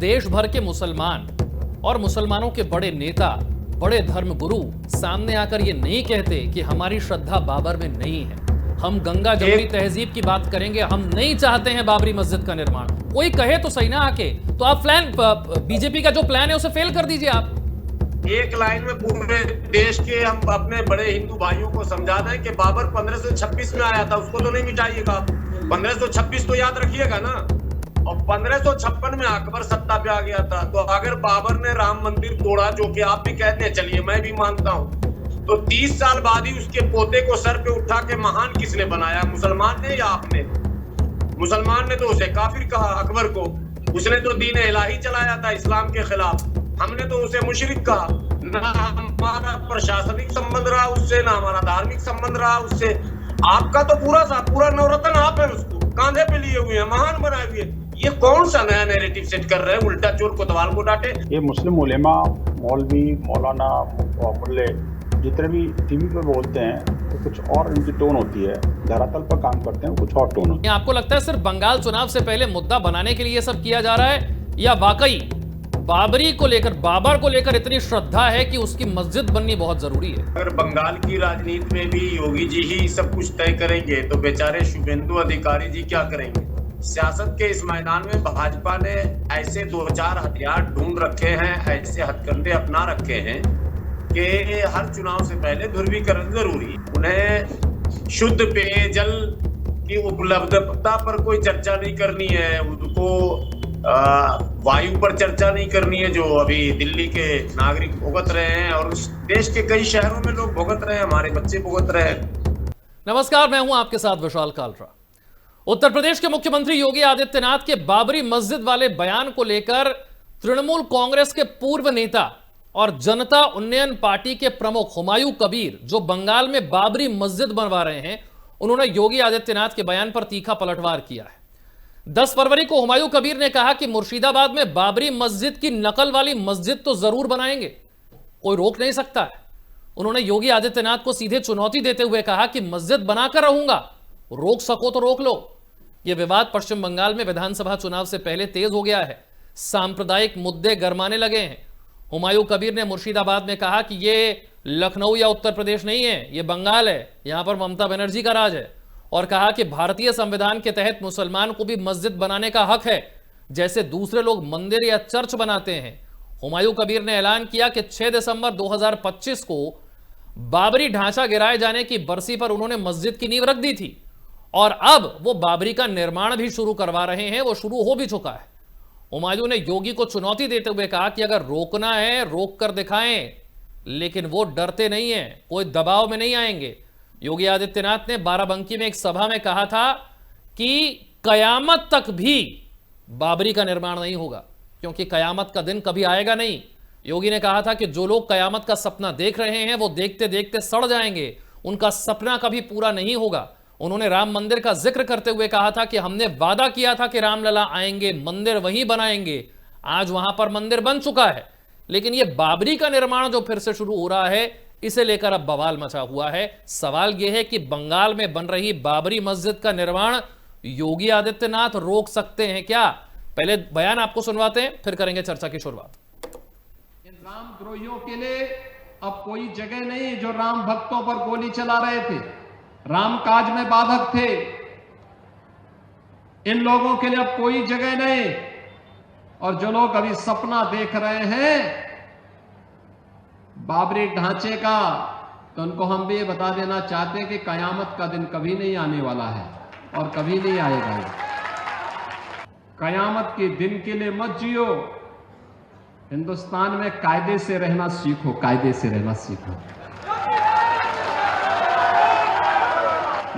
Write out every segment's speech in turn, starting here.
देश भर के मुसलमान और मुसलमानों के बड़े नेता, बड़े धर्मगुरु सामने आकर ये नहीं कहते कि हमारी श्रद्धा बाबर में नहीं है, हम गंगा जमुनी तहजीब की बात करेंगे, हम नहीं चाहते हैं बाबरी मस्जिद का निर्माण। कोई कहे तो सही ना आके, तो आप प्लान, बीजेपी का जो प्लान है उसे फेल कर दीजिए आप। एक लाइन में पूरे देश के हम अपने बड़े हिंदू भाइयों को समझा दें कि बाबर 1526 में आया था, उसको तो नहीं मिटाइएगा। 1526 तो याद रखिएगा ना। और 1556 में अकबर सत्ता पे आ गया था। तो अगर बाबर ने राम मंदिर तोड़ा, जो कि आप भी कहते हैं, चलिए मैं भी मानता हूँ, तो 30 साल बाद ही उसके पोते को सर पे उठा के महान किसने बनाया, मुसलमान ने या आपने? मुसलमान ने तो उसे काफिर कहा, अकबर को। उसने तो दीन इलाही चलाया था इस्लाम के खिलाफ, हमने तो उसे मुशरिक कहा। ना हमारा प्रशासनिक संबंध रहा उससे, ना हमारा धार्मिक संबंध रहा उससे। आपका तो पूरा नवरत्न आप है, उसको कांधे पे लिए हुए हैं, महान बनाए हुए। ये कौन सा नया नैरेटिव सेट कर रहे हैं, उल्टा चोर कोतवाल को डांटे। ये मुस्लिम उलेमा, मौलवी, मौलाना, मुल्ले जितने भी टीवी पे बोलते हैं तो कुछ और इनकी टोन होती है, धरातल पर काम करते हैं कुछ और टोन होती है। आपको लगता है सिर्फ बंगाल चुनाव से पहले मुद्दा बनाने के लिए ये सब किया जा रहा है, या वाकई बाबरी को लेकर, बाबर को लेकर इतनी श्रद्धा है कि उसकी मस्जिद बननी बहुत जरूरी है? अगर बंगाल की राजनीति में भी योगी जी ही सब कुछ तय करेंगे तो बेचारे शुभेंदु अधिकारी जी क्या करेंगे? सियासत के इस मैदान में भाजपा ने ऐसे 2-4 हथियार ढूंढ रखे हैं, ऐसे हथकंडे अपना रखे हैं कि हर चुनाव से पहले ध्रुवीकरण जरूरी। उन्हें शुद्ध पेयजल की उपलब्धता पर कोई चर्चा नहीं करनी है, उनको वायु पर चर्चा नहीं करनी है, जो अभी दिल्ली के नागरिक भुगत रहे हैं और उस देश के कई शहरों में लोग भुगत रहे हैं, हमारे बच्चे भुगत रहे हैं। नमस्कार, मैं हूं आपके साथ विशाल कालरा। उत्तर प्रदेश के मुख्यमंत्री योगी आदित्यनाथ के बाबरी मस्जिद वाले बयान को लेकर तृणमूल कांग्रेस के पूर्व नेता और जनता उन्नयन पार्टी के प्रमुख हुमायूं कबीर, जो बंगाल में बाबरी मस्जिद बनवा रहे हैं, उन्होंने योगी आदित्यनाथ के बयान पर तीखा पलटवार किया है। 10 फरवरी को हुमायूं कबीर ने कहा कि मुर्शिदाबाद में बाबरी मस्जिद की नकल वाली मस्जिद तो जरूर बनाएंगे, कोई रोक नहीं सकता है। उन्होंने योगी आदित्यनाथ को सीधे चुनौती देते हुए कहा कि मस्जिद बनाकर रहूंगा, रोक सको तो रोक लो। यह विवाद पश्चिम बंगाल में विधानसभा चुनाव से पहले तेज हो गया है, सांप्रदायिक मुद्दे गरमाने लगे हैं। हुमायूं कबीर ने मुर्शिदाबाद में कहा कि यह लखनऊ या उत्तर प्रदेश नहीं है, यह बंगाल है, यहां पर ममता बनर्जी का राज है, और कहा कि भारतीय संविधान के तहत मुसलमान को भी मस्जिद बनाने का हक है, जैसे दूसरे लोग मंदिर या चर्च बनाते हैं। हुमायूं कबीर ने ऐलान किया कि 6 दिसंबर 2025 को बाबरी ढांचा गिराए जाने की बरसी पर उन्होंने मस्जिद की नींव रख दी थी और अब वो बाबरी का निर्माण भी शुरू करवा रहे हैं, वो शुरू हो भी चुका है। हुमायूं ने योगी को चुनौती देते हुए कहा कि अगर रोकना है रोक कर दिखाएं, लेकिन वो डरते नहीं है, कोई दबाव में नहीं आएंगे। योगी आदित्यनाथ ने बाराबंकी में एक सभा में कहा था कि कयामत तक भी बाबरी का निर्माण नहीं होगा, क्योंकि कयामत का दिन कभी आएगा नहीं। योगी ने कहा था कि जो लोग कयामत का सपना देख रहे हैं वो देखते देखते सड़ जाएंगे, उनका सपना कभी पूरा नहीं होगा। उन्होंने राम मंदिर का जिक्र करते हुए कहा था कि हमने वादा किया था कि रामलला आएंगे, मंदिर वहीं बनाएंगे। आज वहां पर मंदिर बन चुका है, लेकिन यह बाबरी का निर्माण जो फिर से शुरू हो रहा है, इसे लेकर अब बवाल मचा हुआ है। सवाल यह है कि बंगाल में बन रही बाबरी मस्जिद का निर्माण योगी आदित्यनाथ रोक सकते हैं क्या? पहले बयान आपको सुनवाते हैं, फिर करेंगे चर्चा की शुरुआत। इन रामद्रोहियों के लिए अब कोई जगह नहीं जो राम भक्तों पर गोली चला रहे थे, राम काज में बाधक थे। इन लोगों के लिए अब कोई जगह नहीं। और जो लोग अभी सपना देख रहे हैं बाबरी ढांचे का, तो उनको हम भी ये बता देना चाहते हैं कि कयामत का दिन कभी नहीं आने वाला है और कभी नहीं आएगा। कयामत के दिन के लिए मत जियो, हिंदुस्तान में कायदे से रहना सीखो, कायदे से रहना सीखो।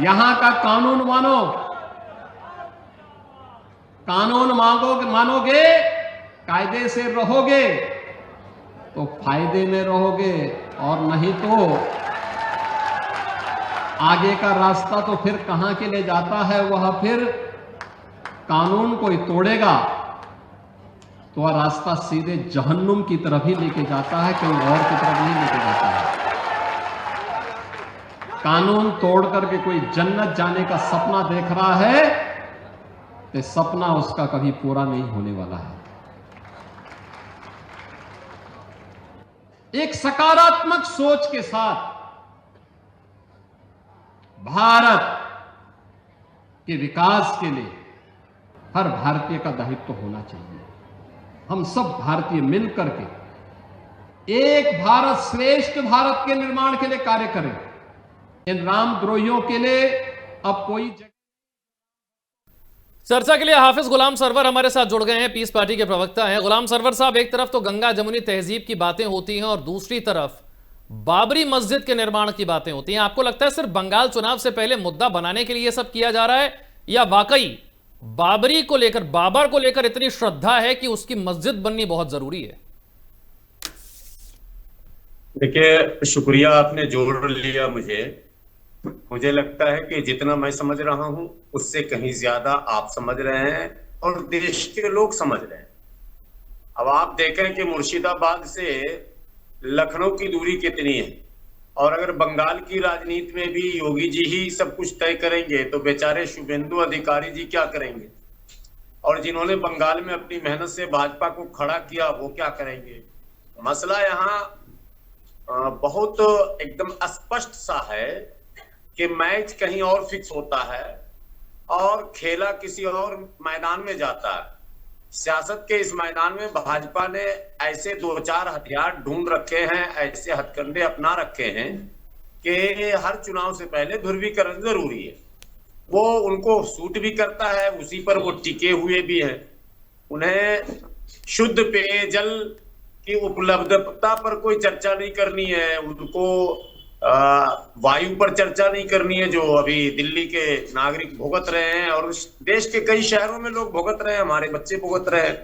यहां का कानून मानो, कानून मानोगे, कायदे से रहोगे तो फायदे में रहोगे, और नहीं तो आगे का रास्ता तो फिर कहां के लिए जाता है, वह फिर कानून कोई तोड़ेगा तो वह रास्ता सीधे जहन्नुम की तरफ ही लेके जाता है, कहीं और की तरफ नहीं लेके जाता है। कानून तोड़ करके कोई जन्नत जाने का सपना देख रहा है तो सपना उसका कभी पूरा नहीं होने वाला है। एक सकारात्मक सोच के साथ भारत के विकास के लिए हर भारतीय का दायित्व होना चाहिए। हम सब भारतीय मिलकर के एक भारत श्रेष्ठ भारत के निर्माण के लिए कार्य करें। इन रामद्रोहियों के लिए अब कोई चर्चा के लिए हाफिज गुलाम सरवर हमारे साथ जुड़ गए हैं, पीस पार्टी के प्रवक्ता हैं। गुलाम सरवर साहब, एक तरफ तो गंगा जमुनी तहजीब की बातें होती हैं और दूसरी तरफ बाबरी मस्जिद के निर्माण की बातें होती हैं। आपको लगता है सिर्फ बंगाल चुनाव से पहले मुद्दा बनाने के लिए सब किया जा रहा है, या वाकई बाबरी को लेकर, बाबर को लेकर इतनी श्रद्धा है कि उसकी मस्जिद बननी बहुत जरूरी है? देखिए, शुक्रिया, आपने जोड़ लिया मुझे लगता है कि जितना मैं समझ रहा हूं उससे कहीं ज्यादा आप समझ रहे हैं और देश के लोग समझ रहे हैं। अब आप देखें कि मुर्शिदाबाद से लखनऊ की दूरी कितनी है, और अगर बंगाल की राजनीति में भी योगी जी ही सब कुछ तय करेंगे तो बेचारे शुभेंदु अधिकारी जी क्या करेंगे, और जिन्होंने बंगाल में अपनी मेहनत से भाजपा को खड़ा किया वो क्या करेंगे। मसला यहाँ बहुत एकदम स्पष्ट सा है कि मैच कहीं और फिक्स होता है और खेला किसी और मैदान में जाता है। सियासत के इस मैदान में भाजपा ने ऐसे 2-4 हथियार ढूंढ रखे हैं, ऐसे हथकंडे अपना रखे हैं कि हर चुनाव से पहले ध्रुवीकरण जरूरी है। वो उनको सूट भी करता है, उसी पर वो टिके हुए भी हैं। उन्हें शुद्ध पेयजल की उपलब्धता पर कोई चर्चा नहीं करनी है, उनको वायु पर चर्चा नहीं करनी है जो अभी दिल्ली के नागरिक भुगत रहे हैं और देश के कई शहरों में लोग भुगत रहे हैं, हमारे बच्चे भुगत रहे हैं।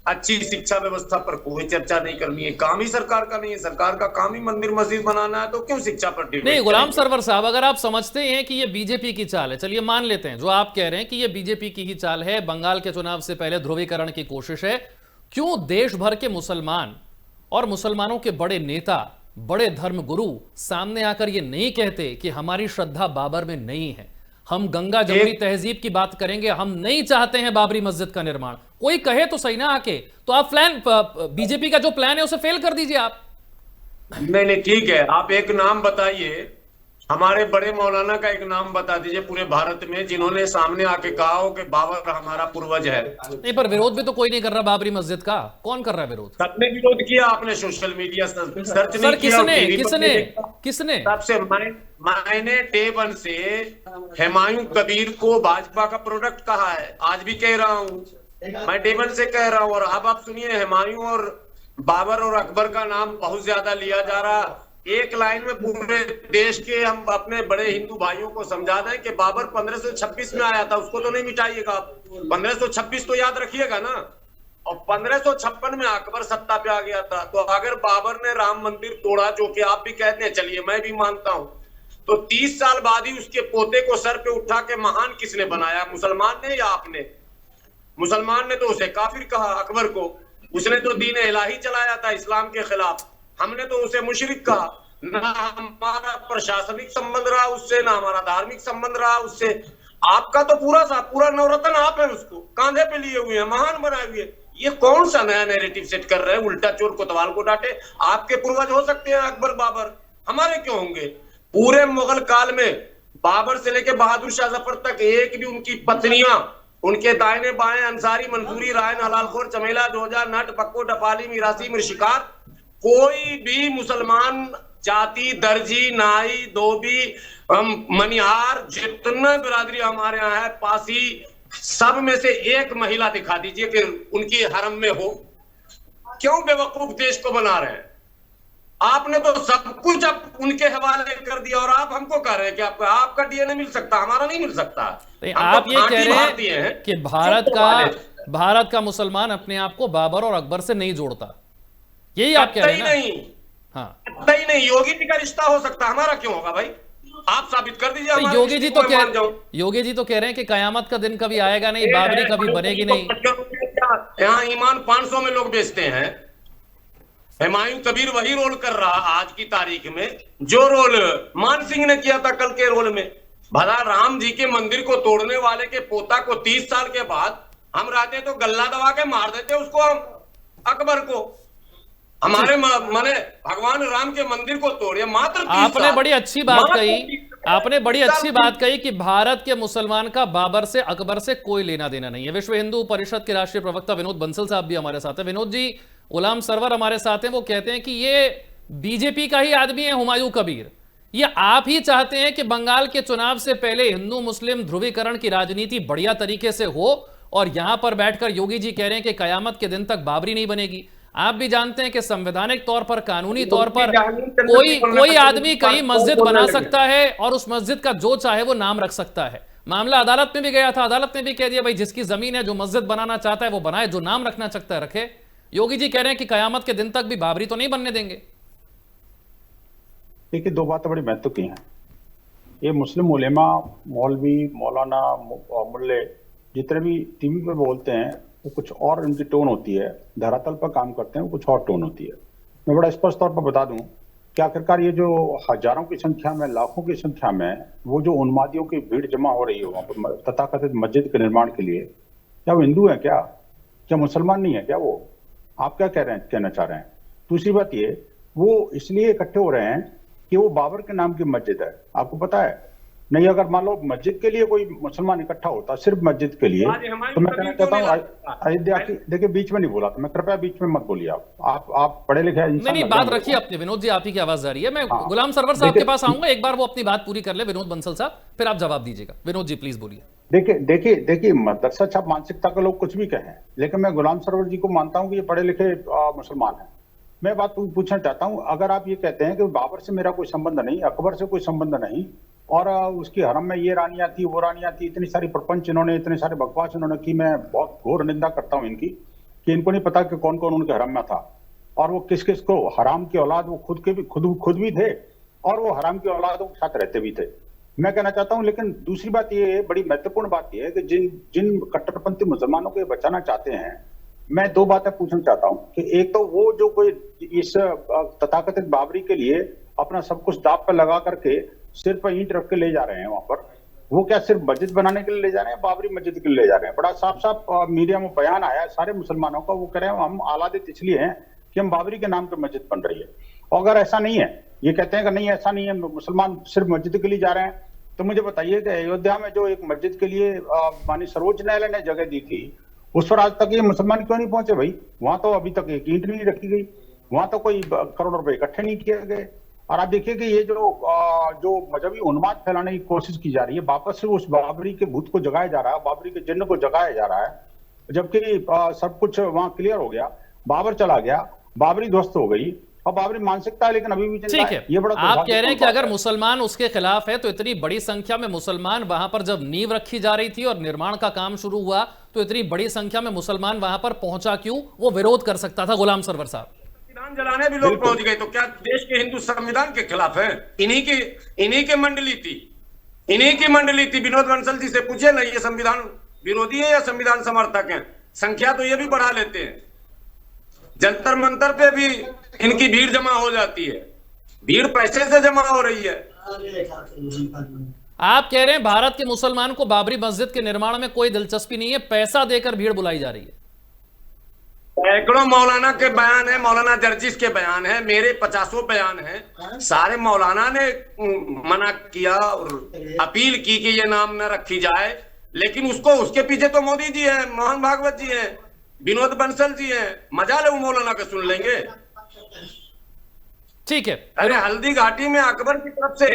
अच्छी शिक्षा व्यवस्था पर कोई चर्चा नहीं करनी है। काम ही सरकार का नहीं है, सरकार का काम ही मंदिर मस्जिद बनाना है, तो क्यों शिक्षा पर डिबेट नहीं? गुलाम सरवर साहब, अगर आप समझते हैं कि ये बीजेपी की चाल है, चलिए मान लेते हैं जो आप कह रहे हैं कि ये बीजेपी की ही चाल है, बंगाल के चुनाव से पहले ध्रुवीकरण की कोशिश है, क्यों देश भर के मुसलमान और मुसलमानों के बड़े नेता, बड़े धर्म गुरु सामने आकर ये नहीं कहते कि हमारी श्रद्धा बाबर में नहीं है, हम गंगा जमुनी तहजीब की बात करेंगे, हम नहीं चाहते हैं बाबरी मस्जिद का निर्माण? कोई कहे तो सही ना आके, तो आप प्लान, बीजेपी का जो प्लान है उसे फेल कर दीजिए आप। नहीं, ठीक है, आप एक नाम बताइए, हमारे बड़े मौलाना का एक नाम बता दीजिए पूरे भारत में जिन्होंने सामने आके कहा हो कि बाबर हमारा पूर्वज है। नहीं, पर विरोध भी तो कोई नहीं कर रहा बाबरी मस्जिद का। कौन कर रहा है विरोध? सबने विरोध किया, आपने सोशल मीडिया सर्च नहीं किया? किसने? सबसे मैंने डे वन से हुमायूं कबीर को भाजपा का प्रोडक्ट कहा है, आज भी कह रहा हूँ, मैं डे वन से कह रहा हूँ। और अब आप सुनिए, हुमायूं और बाबर और अकबर का नाम बहुत ज्यादा लिया जा रहा। एक लाइन में पूरे देश के हम अपने बड़े हिंदू भाइयों को समझा दें कि बाबर 1526 में आया था, उसको तो नहीं मिटाइएगा आप। 1526 तो याद रखिएगा ना, और 1556 में अकबर सत्ता पे आ गया था। तो अगर बाबर ने राम मंदिर तोड़ा, जो कि आप भी कहते हैं, चलिए मैं भी मानता हूं, तो 30 साल बाद ही उसके पोते को सर पे उठा के महान किसने बनाया, मुसलमान ने या आपने? मुसलमान ने तो उसे काफिर कहा अकबर को, उसने तो दीन इलाही चलाया था इस्लाम के खिलाफ, हमने तो उसे मुशरिक कहा। ना हमारा प्रशासनिक संबंध रहा उससे, ना हमारा धार्मिक संबंध रहा उससे। आपका तो पूरा नवरत्न आप है, उसको कांधे पे लिए हुए हैं, महान बनाए हुए। ये कौन सा नया नैरेटिव सेट कर रहे हैं? उल्टा चोर कोतवाल को डांटे। आपके पूर्वज हो सकते हैं अकबर बाबर, हमारे क्यों होंगे? पूरे मुगल काल में बाबर से लेकर बहादुर शाह जफर तक एक भी उनकी पत्नियां, उनके दाहिने बाएं अंसारी, मंसूरी, रायन, हलालखोर, चमेला, जोजा, नट, पक्को, डपाली, मिरासी, मिर्शिकार, कोई भी मुसलमान जाति, दर्जी, नाई, धोबी, मनिहार, जितने बिरादरी हमारे यहाँ है, पासी, सब में से एक महिला दिखा दीजिए कि उनकी हरम में हो। क्यों बेवकूफ देश को बना रहे हैं? आपने तो सब कुछ अब उनके हवाले कर दिया और आप हमको कह रहे हैं कि आपका डीएनए मिल सकता, हमारा नहीं मिल सकता। आप ये कह रहे हैं कि भारत का मुसलमान अपने आप को बाबर और अकबर से नहीं जोड़ता, यही आप कह रहे हैं? नहीं, हाँ, नहीं, योगी जी का रिश्ता हो सकता, हमारा क्यों होगा भाई? आप साबित कर दीजिए। तो योगी जी तो कह रहे हैं कि कयामत का दिन कभी आएगा नहीं, बाबरी कभी बनेगी नहीं। यहाँ ईमान 500 में लोग बेचते हैं। हुमायूं कबीर वही रोल कर रहा आज की तारीख में जो रोल मान सिंह ने किया था कल के रोल में। भला राम जी के मंदिर को तोड़ने वाले के पोता को 30 साल के बाद हम रहते तो गल्ला दबा के मार देते उसको, हम अकबर को। हमारे माने भगवान राम के मंदिर को तोड़े मात्र 30 आपने साल। बड़ी अच्छी बात मात्र कही 30 आपने बड़ी 30 अच्छी साल बात कही कि भारत के मुसलमान का बाबर से अकबर से कोई लेना देना नहीं है। विश्व हिंदू परिषद के राष्ट्रीय प्रवक्ता विनोद बंसल साहब भी हमारे साथ हैं। विनोद जी, गुलाम सरवर हमारे साथ हैं। वो कहते हैं कि ये बीजेपी का ही आदमी है हुमायूं कबीर। ये आप ही चाहते हैं कि बंगाल के चुनाव से पहले हिंदू मुस्लिम ध्रुवीकरण की राजनीति बढ़िया तरीके से हो, और यहां पर बैठकर योगी जी कह रहे हैं कि कयामत के दिन तक बाबरी नहीं बनेगी। आप भी जानते हैं कि संवैधानिक तौर पर, कानूनी तौर पर कोई आदमी कहीं मस्जिद बना सकता है और उस मस्जिद का जो चाहे वो नाम रख सकता है। मामला अदालत में भी गया था, अदालत ने भी कह दिया भाई जिसकी जमीन है, जो मस्जिद बनाना चाहता है वो बनाए, जो नाम रखना चाहता है रखे। योगी जी कह रहे हैं कि कयामत के दिन तक भी बाबरी तो नहीं बनने देंगे। देखिए, दो बातें बड़ी महत्व की हैं। ये मुस्लिम उलेमा, मौलवी, मौलाना, मुल्ले जितने भी टीवी पे बोलते हैं वो कुछ और उनकी टोन होती है, धरातल पर काम करते हैं वो कुछ और टोन होती है। मैं बड़ा स्पष्ट तौर पर बता दूं कि आखिरकार ये जो हजारों की संख्या में, लाखों की संख्या में वो जो उन्मादियों की भीड़ जमा हो रही है वहां पर तथाकथित मस्जिद के निर्माण के लिए, क्या वो हिंदू है? क्या मुसलमान नहीं है क्या? वो आप क्या कहना चाह रहे हैं? दूसरी बात ये, वो इसलिए इकट्ठे हो रहे हैं कि वो बाबर के नाम की मस्जिद है। आपको पता है नहीं, अगर मान लो मस्जिद के लिए कोई मुसलमान इकट्ठा होता, सिर्फ मस्जिद के लिए, तो मैं कहना चाहता हूँ अयोध्या की, देखिए बीच में नहीं बोला था मैं, कृपया बीच में मत बोलिए। आप पढ़े लिखे इंसान। नहीं, बात रखिए अपने। विनोद जी, आप ही की आवाज जा रही है। मैं गुलाम सरवर साहब के पास आऊंगा, एक बार वो अपनी बात पूरी कर ले, विनोद बंसल साहब, फिर आप जवाब दीजिएगा। विनोद जी प्लीज बोलिए। देखिए मदरसा छाप मानसिकता के लोग कुछ भी कहें, लेकिन मैं गुलाम सरवर जी को मानता हूँ कि ये पढ़े लिखे मुसलमान है। मैं बात पूछना चाहता हूँ, अगर आप ये कहते हैं कि बाबर से मेरा कोई संबंध नहीं, अकबर से कोई संबंध नहीं, और उसकी हरम में ये रानियां थी, वो रानियां थी, इतनी सारी प्रपंच इन्होंने, इतने सारे बकवास इन्होंने की, मैं बहुत घोर निंदा करता हूँ इनकी, कि इनको नहीं पता कि कौन कौन उनके हरम में था और वो किस किस को हराम की औलाद, वो खुद भी थे और वो हराम की औलादों के साथ रहते भी थे। मैं कहना चाहता हूँ, लेकिन दूसरी बात ये, बड़ी महत्वपूर्ण बात यह है कि जिन कट्टरपंथी मुसलमानों को बचाना चाहते हैं, मैं दो बातें पूछना चाहता हूँ कि एक तो वो जो कोई इस तथाकथित बाबरी के लिए अपना सब कुछ दांव पर लगा करके सिर पर ईंट रख के ले जा रहे हैं वहां पर, वो क्या सिर्फ मस्जिद बनाने के लिए ले जा रहे हैं, बाबरी मस्जिद के लिए ले जा रहे हैं? बड़ा साफ साफ मीडिया में बयान आया सारे मुसलमानों का, वो कह रहे हैं हम आह्लादित इसलिए हैं कि हम बाबरी के नाम पर मस्जिद बन रही है। और अगर ऐसा नहीं है, ये कहते हैं कि नहीं ऐसा नहीं है, मुसलमान सिर्फ मस्जिद के लिए जा रहे हैं, तो मुझे बताइए कि अयोध्या में जो एक मस्जिद के लिए माननीय सर्वोच्च न्यायालय ने जगह दी थी, उस पर आज तक ये मुसलमान क्यों नहीं पहुंचे भाई? वहां तो अभी तक एक ईंट नहीं रखी गई, वहां तो कोई करोड़ रुपए इकट्ठे नहीं किए गए। और आप देखिए कि ये जो मजहबी उन्माद फैलाने की कोशिश की जा रही है, वापस से उस बाबरी के भूत को जगाया जा रहा है, बाबरी के जिन्न को जगाया जा रहा है, जबकि सब कुछ वहां क्लियर हो गया, बाबर चला गया, बाबरी ध्वस्त हो गई, और बाबरी मानसिकता है लेकिन अभी भी ठीक है। ये बड़ा आप कह रहे हैं कि अगर मुसलमान उसके खिलाफ है, तो इतनी बड़ी संख्या में मुसलमान वहां पर जब नींव रखी जा रही थी और निर्माण का काम शुरू हुआ, तो इतनी बड़ी संख्या में मुसलमान वहां पर पहुंचा क्यों? वो विरोध कर सकता था। गुलाम सरवर साहब, संविधान जलाने भी लोग पहुंच गए, तो क्या देश के हिंदू संविधान के खिलाफ है? इन्हीं की मंडली थी। विनोद बंसल जी से पूछे ना, ये संविधान विरोधी है या संविधान समर्थक है? संख्या तो ये भी बढ़ा लेते हैं। जंतर मंतर पे भी इनकी भीड़ जमा हो जाती है, भीड़ पैसे से जमा हो रही है। आप कह रहे हैं भारत के मुसलमान को बाबरी मस्जिद के निर्माण में कोई दिलचस्पी नहीं है, पैसा देकर भीड़ बुलाई जा रही है। सैकड़ों मौलाना के बयान है, मौलाना जर्जिस के बयान है, मेरे 50 बयान है, सारे मौलाना ने मना किया और अपील की कि ये नाम न रखी जाए, लेकिन उसके पीछे तो मोदी जी हैं, मोहन भागवत जी हैं, विनोद बंसल जी हैं, मजा ले वो मौलाना के सुन लेंगे। ठीक है। अरे हल्दी घाटी में अकबर की तरफ से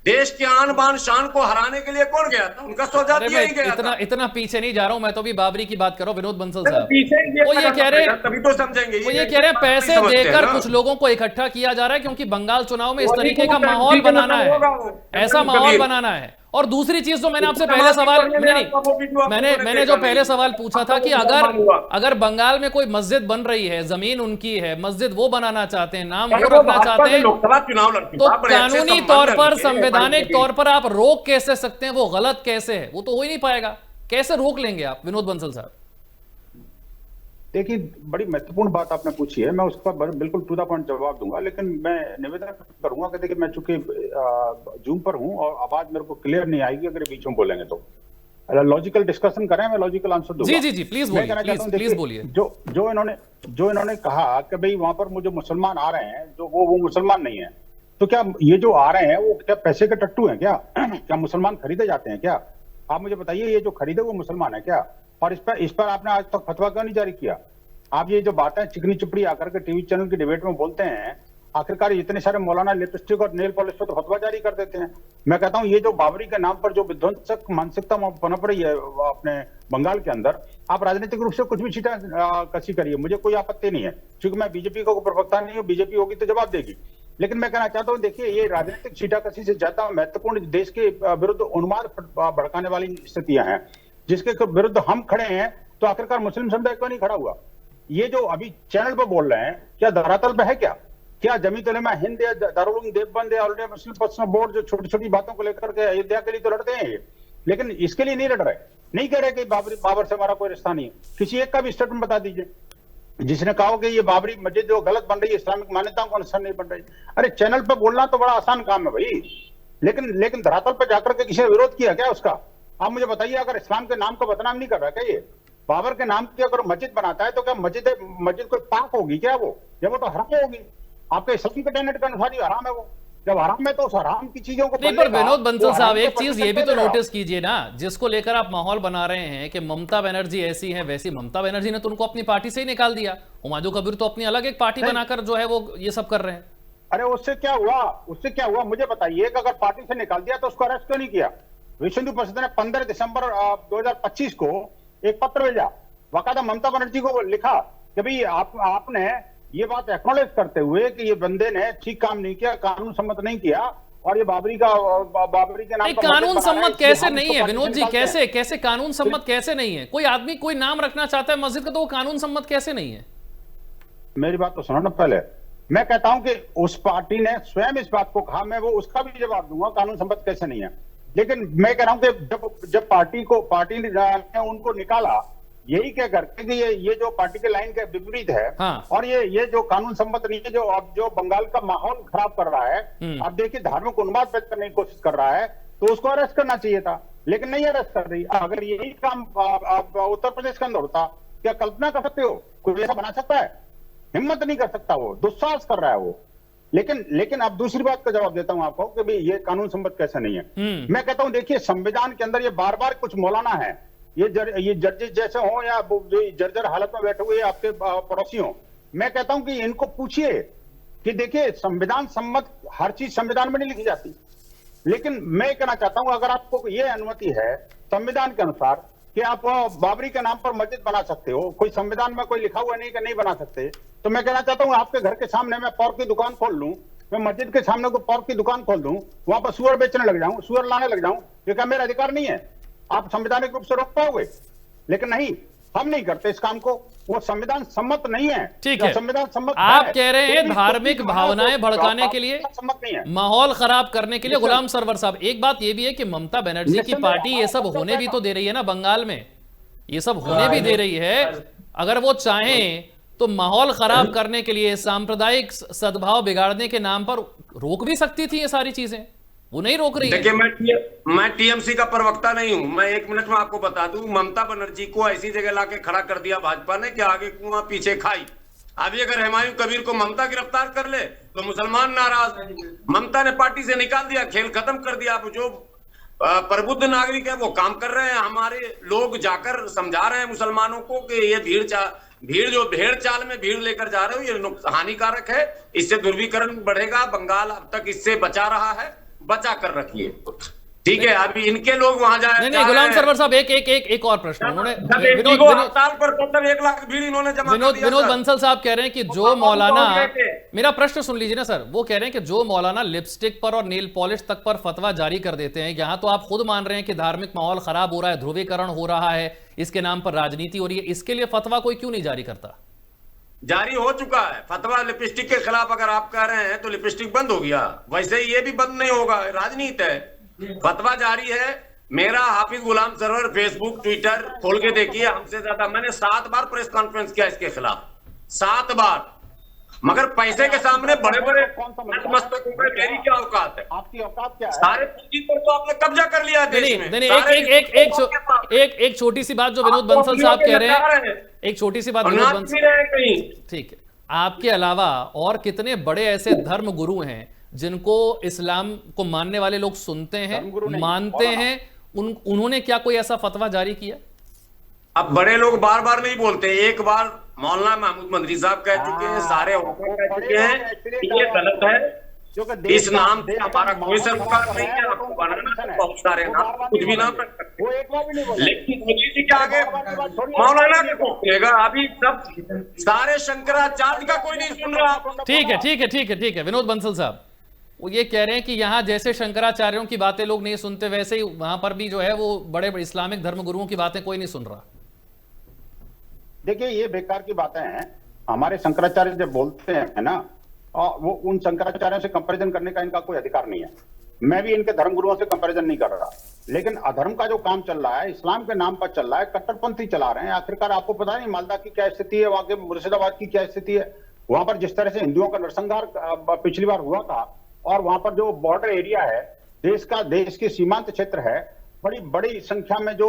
देश के आन बान शान को हराने के लिए कौन गया था? उनका सौदा दिया ही गया था। इतना पीछे नहीं जा रहा हूं मैं, तो भी बाबरी की बात करो। विनोद बंसल साहब, वो ये कह रहे हैं, तभी तो समझेंगे, वो ये कह रहे हैं पैसे देकर कुछ लोगों को इकट्ठा किया जा रहा है, क्योंकि बंगाल चुनाव में इस तरीके का माहौल बनाना है, ऐसा माहौल बनाना है। और दूसरी चीज जो मैंने आपसे पहले सवाल मैंने जो पहले सवाल पूछा था कि अगर बंगाल में कोई मस्जिद बन रही है, जमीन उनकी है, मस्जिद वो बनाना चाहते हैं, नाम वो रखना चाहते हैं, तो कानूनी तौर पर, संवैधानिक तौर पर आप रोक कैसे सकते हैं? वो गलत कैसे है? वो तो हो ही नहीं पाएगा। कैसे रोक लेंगे आप, विनोद बंसल साहब? देखिए, बड़ी महत्वपूर्ण बात आपने पूछी है, मैं उसका बिल्कुल टू द पॉइंट जवाब दूंगा, लेकिन मैं निवेदन करूंगा कि देखिए मैं चूंकि जूम पर हूं और आवाज मेरे को क्लियर नहीं आएगी अगर बीच में बोलेंगे तो लॉजिकल डिस्कशन करें, मैं लॉजिकल आंसर दूंगा। जी प्लीज मैं कहना चाहता हूं, देखिए, प्लीज बोलिए। जो इन्होंने कहा कि भाई वहां पर मुझे मुसलमान आ रहे हैं, जो वो मुसलमान नहीं है, तो क्या ये जो आ रहे हैं वो क्या पैसे के टट्टू हैं क्या? क्या मुसलमान खरीदे जाते हैं क्या? आप मुझे बताइए, ये जो खरीदे वो मुसलमान है क्या? और इस पर आपने आज तक फतवा क्यों नहीं जारी किया? आप ये जो बातें चिकनी चुपड़ी आकर के टीवी चैनल की डिबेट में बोलते हैं, आखिरकार इतने सारे मौलाना लिपस्टिक और नेल पॉलिश पर तो फतवा जारी कर देते हैं। मैं कहता हूं, ये जो बाबरी के नाम पर जो विध्वंसक मानसिकता पनप रही है अपने बंगाल के अंदर, आप राजनीतिक रूप से कुछ भी छीटा कसी करिए, मुझे कोई आपत्ति नहीं है, क्योंकि मैं बीजेपी का कोई प्रवक्ता नहीं हूं, बीजेपी होगी तो जवाब देगी। लेकिन मैं कहना चाहता हूं, देखिए, ये राजनीतिक छीटाकसी से ज्यादा महत्वपूर्ण देश के विरुद्ध उन्माद भड़काने वाली स्थितियां हैं, जिसके विरुद्ध हम खड़े हैं। तो आखिरकार मुस्लिम समुदाय क्यों नहीं खड़ा हुआ? ये जो अभी चैनल पर बोल रहे हैं, क्या धरातल पे है क्या जमीयत उलेमा हिंद या दारुल उलूम देवबंद या all India Muslim personal board जो छोटी छोटी बातों को लेकर के अयोध्या के लिए तो लड़ते हैं ये, लेकिन इसके लिए नहीं लड़ रहे, नहीं कह रहे कि बाबर से हमारा कोई रिश्ता नहीं है। किसी एक का भी स्टेटमेंट बता दीजिए जिसने कहा कि ये बाबरी मस्जिद जो गलत बन रही है, इस्लामिक मान्यताओं को अनुसार नहीं बन रही। अरे चैनल पे बोलना तो बड़ा आसान काम है भाई, लेकिन धरातल पर जाकर के किसी ने विरोध किया क्या उसका? आप मुझे बताइए, अगर इस्लाम के नाम को बदनाम नहीं कर रहा क्या ये? बाबर के नाम की अगर मस्जिद बनाता है तो क्या मस्जिद कोई पाक होगी क्या वो? या वो तो हराम होगी? आपके इस्लाम के टेनेट के अनुसार ही हराम है वो। जब हराम है तो उस हराम की चीजों को नहीं, पर विनोद बंसल साहब, एक चीज ये भी तो नोटिस कीजिए ना, जिसको लेकर आप माहौल बना रहे हैं कि ममता बनर्जी ऐसी है वैसी, ममता बनर्जी ने तो उनको अपनी पार्टी से ही निकाल दिया। हुमायूं कबीर तो अपनी अलग एक पार्टी बनाकर जो है वो ये सब कर रहे हैं। अरे उससे क्या हुआ मुझे बताइए कि अगर पार्टी से निकाल दिया तो उसको अरेस्ट क्यों नहीं किया? विश्व हिंदू परिषद ने 15 दिसंबर 2025 को एक पत्र भेजा, बाकायदा ममता बनर्जी को लिखा कि भाई आपने ये बात एक्नॉलेज करते हुए कि ये बंदे ने ठीक काम नहीं किया, कानून सम्मत नहीं किया, और ये बाबरी के नाम पर कानून सम्मत कैसे नहीं है विनोद जी? कैसे कानून सम्मत कैसे नहीं है? कोई आदमी कोई नाम रखना चाहता है मस्जिद का तो वो कानून सम्मत कैसे नहीं है? मेरी बात तो सुनो ना पहले। मैं कहता हूं कि उस पार्टी ने स्वयं इस बात को कहा, मैं वो उसका भी जवाब दूंगा कानून सम्मत कैसे नहीं है। लेकिन मैं कह रहा हूं कि जब पार्टी ने उनको निकाला यही कह करके कि ये जो पार्टी के लाइन के विपरीत है, हाँ। और ये जो कानून सम्मत नहीं है, जो बंगाल का माहौल खराब कर रहा है, अब देखिए धार्मिक उन्माद पैदा करने की कोशिश कर रहा है, तो उसको अरेस्ट करना चाहिए था, लेकिन नहीं अरेस्ट कर रही। अगर यही काम उत्तर प्रदेश के अंदर होता, क्या कल्पना कर सकते हो कोई ऐसा बना सकता है? हिम्मत नहीं कर सकता, वो दुस्साहस कर रहा है वो। लेकिन अब दूसरी बात का जवाब देता हूं आपको कि भाई ये कानून सम्मत कैसे नहीं है। मैं कहता हूं, देखिए, संविधान के अंदर ये बार बार कुछ मौलाना है, ये जजेस जैसे हो या जर्जर हालत में बैठे हुए आपके पड़ोसी हो, मैं कहता हूं कि इनको पूछिए कि देखिए, संविधान सम्मत हर चीज संविधान में नहीं लिखी जाती। लेकिन मैं कहना चाहता हूं, अगर आपको ये अनुमति है संविधान के अनुसार कि आप बाबरी के नाम पर मस्जिद बना सकते हो, कोई संविधान में कोई लिखा हुआ नहीं कि नहीं बना सकते, तो मैं कहना चाहता हूं आपके घर के सामने मैं पोर्क की दुकान खोल लूं, मैं मस्जिद के सामने कोई पोर्क की दुकान खोल दूं, वहां पर सुअर बेचने लग जाऊं, सुअर लाने लग जाऊं, ये क्या मेरा अधिकार नहीं है? आप संवैधानिक रूप से रोक पाओगे? लेकिन नहीं, हम नहीं करते इस काम को, वो संविधान सम्मत नहीं है। ठीक है, संविधान सम्मत आप कह रहे हैं धार्मिक भावनाएं भड़काने के लिए, सम्मत नहीं है, माहौल खराब करने के लिए। गुलाम सरवर साहब, एक बात ये भी है कि ममता बनर्जी की पार्टी ये सब होने भी तो दे रही है ना बंगाल में, ये सब होने भी दे रही है। अगर वो चाहें तो माहौल खराब करने के लिए, सांप्रदायिक सद्भाव बिगाड़ने के नाम पर रोक भी सकती थी ये सारी चीजें, वो नहीं रोक रही है। देखिए, मैं टीएमसी का प्रवक्ता नहीं हूं, मैं 1 मिनट में आपको बता दूं, ममता बनर्जी को ऐसी जगह लाके खड़ा कर दिया भाजपा ने कि आगे कुआं पीछे खाई। अभी अगर हुमायूं कबीर को ममता गिरफ्तार कर ले तो मुसलमान नाराज, ममता ने पार्टी से निकाल दिया, खेल खत्म कर दिया। अब जो प्रबुद्ध नागरिक है वो काम कर रहे हैं, हमारे लोग जाकर समझा रहे हैं मुसलमानों को कि ये भेड़ चाल में भीड़ लेकर जा रहे हो, ये हानिकारक है, इससे ध्रुवीकरण बढ़ेगा। बंगाल अब तक इससे बचा रहा है, बचा कर रखिए, ठीक है। अभी इनके लोग वहां जाए। नहीं, गुलाम सरवर साहब, एक और प्रश्न उन्होंने, विनोद बंसल साहब कह रहे हैं कि जो मौलाना, मेरा प्रश्न सुन लीजिए ना सर, वो कह रहे हैं कि जो मौलाना लिपस्टिक पर और नेल पॉलिश तक पर फतवा जारी कर देते हैं, यहां तो आप खुद मान रहे हैं कि धार्मिक माहौल खराब हो रहा है, ध्रुवीकरण हो रहा है, इसके नाम पर राजनीति हो रही है, इसके लिए फतवा कोई क्यों नहीं जारी करता? जारी हो चुका है फतवा लिपस्टिक के खिलाफ। अगर आप कह रहे हैं तो लिपस्टिक बंद हो गया, वैसे ही ये भी बंद नहीं होगा, राजनीति है, फतवा जारी है। मेरा हाफिज गुलाम सरवर फेसबुक ट्विटर खोल के देखिए, हमसे ज्यादा मैंने 7 बार प्रेस कॉन्फ्रेंस किया इसके खिलाफ, 7 बार। मगर पैसे के सामने बड़े बड़े कौन सा मसला है? नतमस्तक हो गए, मेरी क्या औकात है? आपकी औकात क्या है? सारे पूंजी पर तो आपने कब्जा कर लिया देश नहीं में। नहीं, सारे एक छोटी सी बात जो विनोद बंसल साहब कह रहे हैं, एक छोटी सी बात विनोद बंसल, कहीं ठीक है, आपके अलावा और कितने बड़े ऐसे धर्म गुरु हैं जिनको इस्लाम को मानने वाले लोग सुनते हैं, धर्मगुरु नहीं, मानते मौलाना। हैं, उन्होंने क्या कोई ऐसा फतवा जारी किया? अब बड़े लोग बार बार नहीं बोलते, एक बार मौलाना महमूद मदनी साहब कह चुके हैं, सारे हुक्म कह चुके हैं कि ये गलत है, जो कि देश इस नाम का- से देश का हमारा कोई माहौल सरोकार खराब नहीं कर है, रहा आपको तो बनाना उनका है, बहुत सारे वो नाम, बार-बार कुछ नहीं भी नाम बोलेंगे। रख सकते वो एक बार भी नहीं बोलेंगे। लेकिन मोदी जी के आगे मौलाना का कौन सुनेगा? अभी सब सारे शंकराचार्य का कोई नहीं सुन रहा। ठीक है ठीक है ठीक है ठीक है, विनोद बंसल साहब वो ये कह रहे हैं कि यहां जैसे शंकराचार्यों की बातें लोग नहीं सुनते, वैसे ही वहां पर भी जो है वो बड़े बड़े इस्लामिक धर्मगुरुओं की बातें कोई नहीं सुन रहा। देखिए ये बेकार की बातें हैं। हमारे शंकराचार्य जब बोलते हैं ना, वो उन शंकराचार्यों से कंपैरिजन करने का इनका कोई अधिकार नहीं है। मैं भी इनके धर्मगुरुओं से कंपैरिजन नहीं कर रहा, लेकिन अधर्म का जो काम चल रहा है, इस्लाम के नाम पर चल रहा है, कट्टरपंथी चला रहे हैं। आखिरकार आपको पता नहीं मालदा की क्या स्थिति है, वहां के मुर्शिदाबाद की क्या स्थिति है। वहां पर जिस तरह से हिंदुओं का नरसंहार पिछली बार हुआ था, और वहां पर जो बॉर्डर एरिया है, देश की सीमांत क्षेत्र है, बड़ी बड़ी संख्या में जो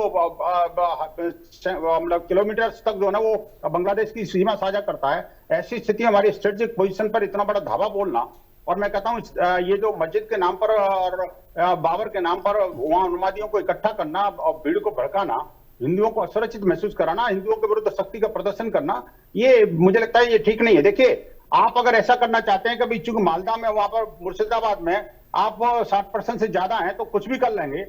मतलब किलोमीटर तक जो है ना वो बांग्लादेश की सीमा साझा करता है। ऐसी स्थिति हमारी स्ट्रेटेजिक पोजीशन पर इतना बड़ा धावा बोलना, और मैं कहता हूं ये जो मस्जिद के नाम पर और बाबर के नाम पर वहां उन्मादियों को इकट्ठा करना और भीड़ को भड़काना, हिंदुओं को असुरक्षित महसूस कराना, हिंदुओं के विरुद्ध शक्ति का प्रदर्शन करना, ये मुझे लगता है ये ठीक नहीं है। देखिए आप अगर ऐसा करना चाहते हैं कि चूंकि मालदा में, वहां पर मुर्शिदाबाद में आप 60% से ज्यादा हैं तो कुछ भी कर लेंगे,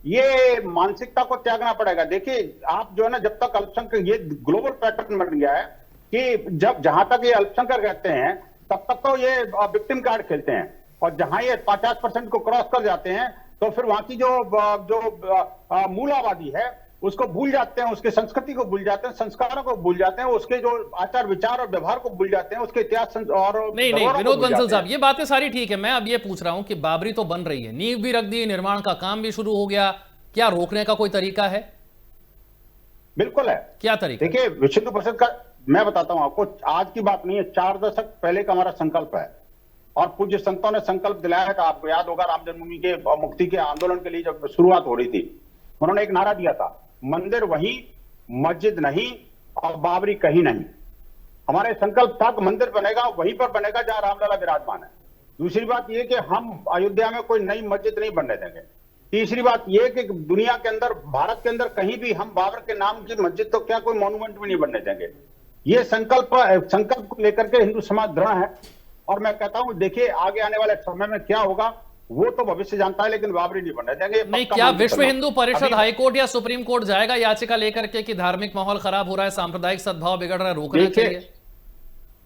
ये मानसिकता को त्यागना पड़ेगा। देखिए आप जो है ना, जब तक अल्पसंख्यक, ये ग्लोबल पैटर्न बन गया है कि जब जहां तक ये अल्पसंख्यक रहते हैं तब तक तो ये विक्टिम कार्ड खेलते हैं, और जहां ये 50% को क्रॉस कर जाते हैं तो फिर वहां की जो मूल आबादी है उसको भूल जाते हैं, उसके संस्कृति को भूल जाते हैं, संस्कारों को भूल जाते हैं, उसके जो आचार विचार और व्यवहार को भूल जाते हैं, उसके इतिहास और नहीं विनोद बंसल साहब, ये बातें सारी ठीक है। मैं अब ये पूछ रहा हूं कि बाबरी तो बन रही है, नींव भी रख दी, निर्माण का काम भी शुरू हो गया, क्या रोकने का कोई तरीका है? बिल्कुल है। क्या तरीका? देखिए विश्व हिंदू परिषद का, मैं बताता हूं आपको, आज की बात नहीं है, 4 दशक पहले का हमारा संकल्प है, और पूज्य संतों ने संकल्प दिलाया था। आपको याद होगा राम जन्मभूमि के मुक्ति के आंदोलन के लिए जब शुरुआत हो रही थी, उन्होंने एक नारा दिया था, मंदिर वहीं, मस्जिद नहीं और बाबरी कहीं नहीं। हमारे संकल्प था कि मंदिर बनेगा वहीं पर बनेगा जहां रामलला विराजमान है। दूसरी बात यह कि हम अयोध्या में कोई नई मस्जिद नहीं बनने देंगे। तीसरी बात यह कि दुनिया के अंदर, भारत के अंदर कहीं भी हम बाबर के नाम की मस्जिद तो क्या कोई मॉन्यूमेंट भी नहीं बनने देंगे। ये संकल्प को लेकर के हिंदू समाज दृढ़ है, और मैं कहता हूं देखिए आगे आने वाले समय में क्या होगा वो तो भविष्य जानता है, लेकिन बाबरी नहीं बनने देंगे। नहीं, क्या विश्व हिंदू परिषद हाईकोर्ट या सुप्रीम कोर्ट जाएगा याचिका लेकर के कि धार्मिक माहौल खराब हो रहा है, सांप्रदायिक सद्भाव बिगड़ रहा है, रोकना चाहिए?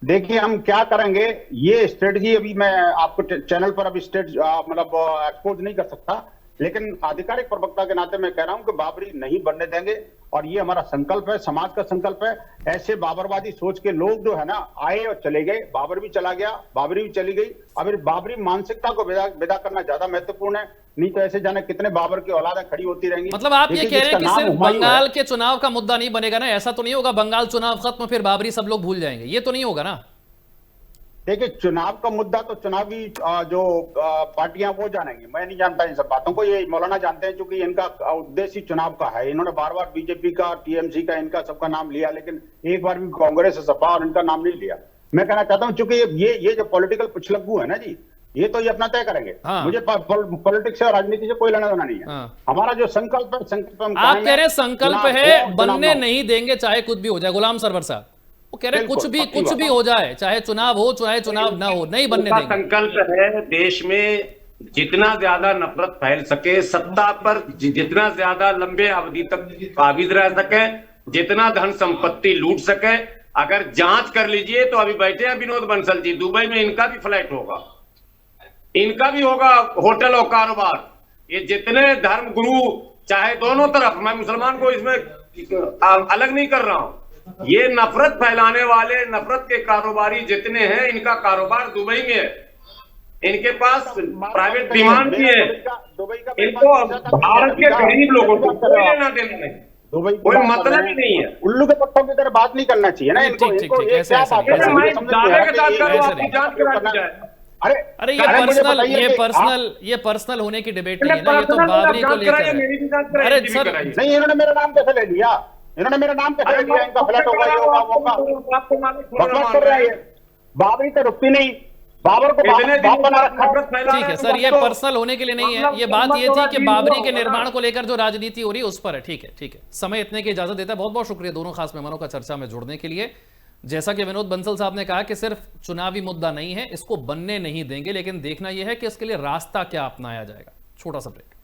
देखिए हम क्या करेंगे, ये स्ट्रेटजी अभी मैं आपको चैनल पर अभी मतलब एक्सपोज नहीं कर सकता, लेकिन आधिकारिक प्रवक्ता के नाते मैं कह रहा हूं कि बाबरी नहीं बनने देंगे, और ये हमारा संकल्प है, समाज का संकल्प है। ऐसे बाबरवादी सोच के लोग जो है ना आए और चले गए, बाबर भी चला गया, बाबरी भी चली गई। अब बाबरी मानसिकता को विदा करना ज्यादा महत्वपूर्ण है, नहीं तो ऐसे जाने कितने बाबर की औलादें खड़ी होती रहेंगी। मतलब आप ये कह रहे हैं कि सिर्फ बंगाल के चुनाव का मुद्दा नहीं बनेगा ना? ऐसा तो नहीं होगा बंगाल चुनाव खत्म फिर बाबरी सब लोग भूल जाएंगे, ये तो नहीं होगा ना? देखिए चुनाव का मुद्दा तो चुनावी जो पार्टियां वो जानेंगी, मैं नहीं जानता इन सब बातों को, ये मौलाना जानते हैं, क्योंकि इनका उद्देश्य चुनाव का है। इन्होंने बार बार बीजेपी का, टीएमसी का, इनका सबका नाम लिया, लेकिन एक बार भी कांग्रेस, सपा और इनका नाम नहीं लिया। मैं कहना चाहता हूं चूंकि ये जो पॉलिटिकल पिछलग्गू है ना जी, ये तो ये अपना तय करेंगे। हाँ। मुझे पॉलिटिक्स से और राजनीति से कोई लेना देना नहीं है। हाँ। हमारा जो संकल्प है, संकल्प आप कह रहे हैं संकल्प है बनने नहीं देंगे चाहे कुछ भी हो जाए। गुलाम सरवर साहब वो कह रहे हैं कुछ भी हो जाए, चाहे चुनाव हो चाहे चुनाव ना हो, नहीं बनने देंगे। संकल्प है देश में जितना ज्यादा नफरत फैल सके, सत्ता पर जितना ज्यादा लंबे अवधि तक काबिज रह सके, जितना धन संपत्ति लूट सके। अगर जांच कर लीजिए तो अभी बैठे हैं विनोद बंसल जी, दुबई में इनका भी फ्लाइट होगा, इनका भी होगा होटल और कारोबार। ये जितने धर्म गुरु, चाहे दोनों तरफ, मैं मुसलमान को इसमें अलग नहीं कर रहा हूं, ये नफरत फैलाने वाले, नफरत के कारोबारी जितने हैं, इनका कारोबार दुबई में है, इनके पास प्राइवेट विमान भी है, इनको भारत के गरीब लोगों को कोई लेना देना नहीं। दुबई कोई मतलब ही नहीं है। उल्लू के पत्तों की तरह बात नहीं करना चाहिए ना इनको। ठीक, इनको ठीक, ये ऐसे- क्या ऐसे बात नहीं, है? ऐसे मुझे मैं समझ दावे नहीं आ के रहा साथ कि करूं, ऐसे आपकी नहीं। जांच करा दी जाए। अरे अरे ये मुझे पर्सनल बताइए ये कि पर्सनल ये पर्सनल होने की डिबेट नहीं है ना, ये तो पर्सनल बाबरी को जांच लेकर कराइए, मेरी है। भी जांच कराइए, अरे इनकी भी सर, कराइए। नहीं, इन्होंने मेरा नाम कैसे ले लिया? इन्होंने मेरा नाम कैसे ले लिया? इनका फ्लैट होगा, ये होगा, वो होगा। बकवास कर रहा है ये। बाबरी तो रुकती नहीं, बाबर को बाप बना रखा है। ठीक है सर, ये पर्सनल होने के लिए नहीं है, ये बात ये थी कि बाबरी के निर्माण को लेकर जो राजनीति हो रही है उस पर है। ठीक है, ठीक है, समय इतने की इजाजत देता है। बहुत बहुत शुक्रिया दोनों खास मेहमानों का चर्चा में जुड़ने के लिए। जैसा कि विनोद बंसल साहब ने कहा कि सिर्फ चुनावी मुद्दा नहीं है, इसको बनने नहीं देंगे, लेकिन देखना यह है कि इसके लिए रास्ता क्या अपनाया जाएगा। छोटा सा ब्रेक।